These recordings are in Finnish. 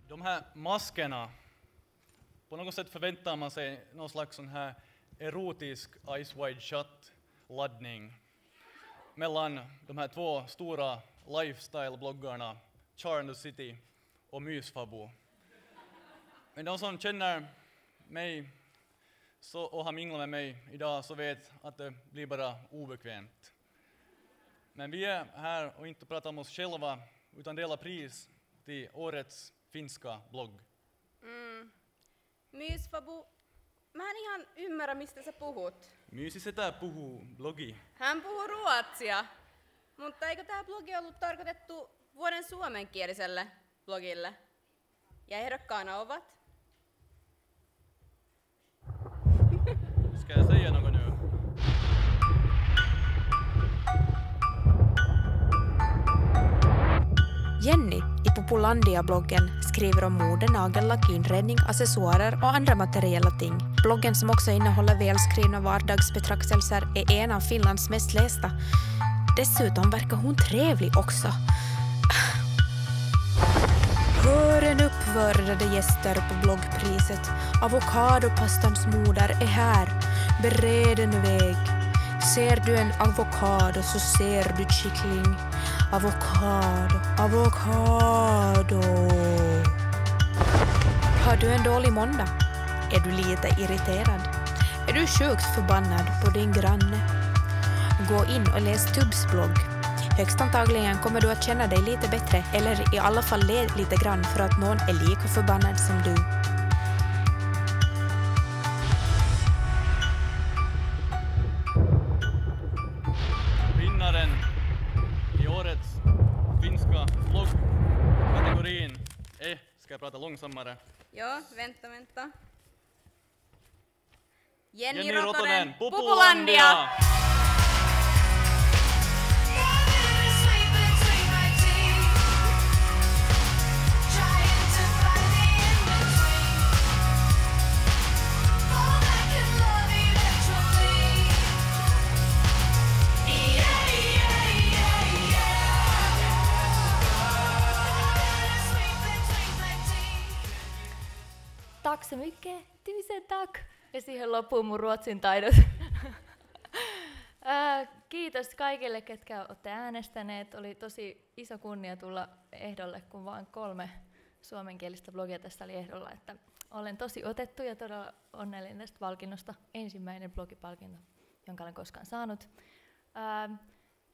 De här maskerna, på något sätt förväntar man sig någon slags sån här erotisk Ice Wide Shut-laddning mellan de här två stora lifestyle-bloggarna Charn City och Mysfabo. Men de som känner mig och har minglat med mig idag så vet att det blir bara obekvämt. Men vi är här och inte pratar om oss själva utan delar pris till årets finska blogg. Mysfabo, mä en ihan ymmärrä, mistä sä puhut. Myisi sitä puhuu blogi. Hän puhuu ruotsia, mutta eikö tää blogi ollut tarkoitettu vuoden suomenkieliselle blogille? Ja ehdokkaana ovat? Ska jag säga något nu? Jenny i Populandia-bloggen skriver om mode, nagellack, inredning, accessoarer och andra materiella ting. Bloggen som också innehåller välskrivna vardagsbetraktelser är en av Finlands mest lästa. Dessutom verkar hon trevlig också. Hör en uppvördade gäster på bloggpriset. Avokadopastans moder är här. Bered en väg. Ser du en avokado så ser du kyckling. Avokado, avokado. Har du en dålig måndag? Är du lite irriterad? Är du sjukt förbannad på din granne? Gå in och läs Tubbs blogg. Högst antagligen kommer du att känna dig lite bättre eller i alla fall le lite grann för att någon är lika förbannad som du. Vinnaren i årets finska blogg-kategorin är, ska jag prata långsammare? Ja, vänta. Jenny Rotonen, Populandia! Tack så mycket, tusen tack! Ja siihen loppuu mun ruotsin taidot. Kiitos kaikille, ketkä olette äänestäneet. Oli tosi iso kunnia tulla ehdolle, kun vain 3 suomenkielistä blogia tästä oli ehdolla. Että olen tosi otettu ja todella onnellinen tästä palkinnosta. Ensimmäinen blogipalkinto, jonka olen koskaan saanut.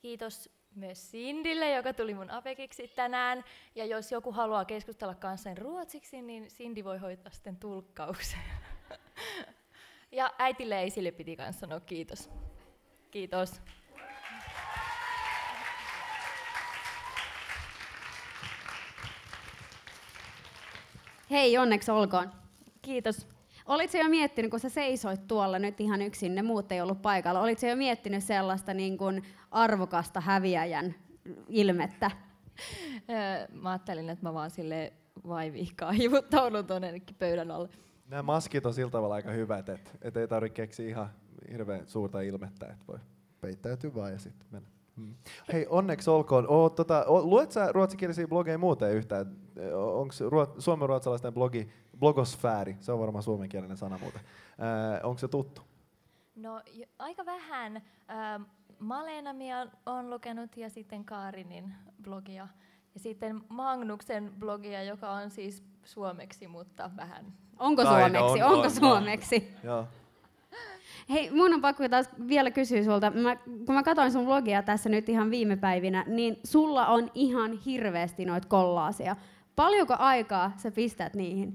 Kiitos myös Cindylle, joka tuli mun apekiksi tänään. Ja jos joku haluaa keskustella kanssani ruotsiksi, niin Cindy voi hoitaa sitten tulkkauksen. Ja äitille ja isille piti kanssa sanoa kiitos. Kiitos. Hei, onneksi olkoon. Kiitos. Olitko jo miettinyt, kun sä seisoit tuolla nyt ihan yksin, ne muut ei ollut paikalla, olitko jo miettinyt sellaista niin kuin arvokasta häviäjän ilmettä? Mä ajattelin, että mä vaan silleen vaivihkaa hivuttaudun tuonne pöydän alle. Nämä maskit on sillä tavalla aika hyvät, että ei tarvitse keksiä ihan hirveän suurta ilmettä, että voi peittäytyä vaan ja sitten mennä. Hei, onneksi olkoon. Luet sä ruotsinkielisiä blogeja muuten yhtään? Onko suomenruotsalaisten blogosfääri, se on varmaan suomenkielinen sana muuten, onko se tuttu? No aika vähän. Malena Mia on lukenut ja sitten Kaarinin blogia. Ja sitten Magnuksen blogia, joka on siis suomeksi, mutta vähän. Onko suomeksi? Onko suomeksi? Joo. Hei, mun on pakko taas vielä kysyä sulta. Kun mä katsoin sun blogia tässä nyt ihan viime päivinä, niin sulla on ihan hirveästi noita kollaaseja. Paljonko aikaa sä pistät niihin?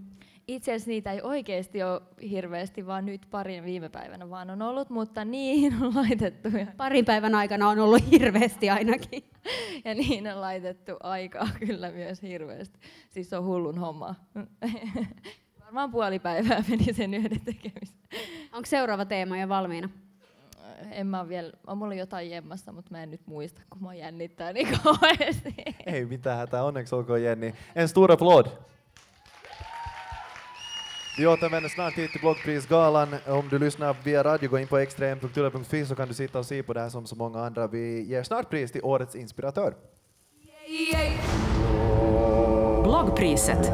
Itse asiassa niitä ei oikeasti ole hirveästi, vaan nyt parin viime päivänä vaan on ollut, mutta niihin on laitettu. Parin päivän aikana on ollut hirveästi ainakin. Ja niin on laitettu aikaa kyllä myös hirveästi. Siis se on hullun homma. Varmaan puoli päivää meni sen yhden tekemiseen. Onko seuraava teema jo valmiina? En mä vielä, on mulla jotain jemmassa, mutta mä en nyt muista, kun mä jännittää niin kauheasti. Ei mitään hätää, onneksi olkoon Jenny. En stor applåd! Vi återvänder snart hit till bloggprisgalan. Om du lyssnar via radio, gå in på extrem.yle.fi så kan du sitta och se på det här som så många andra. Vi ger snart pris till årets inspiratör. bloggpriset.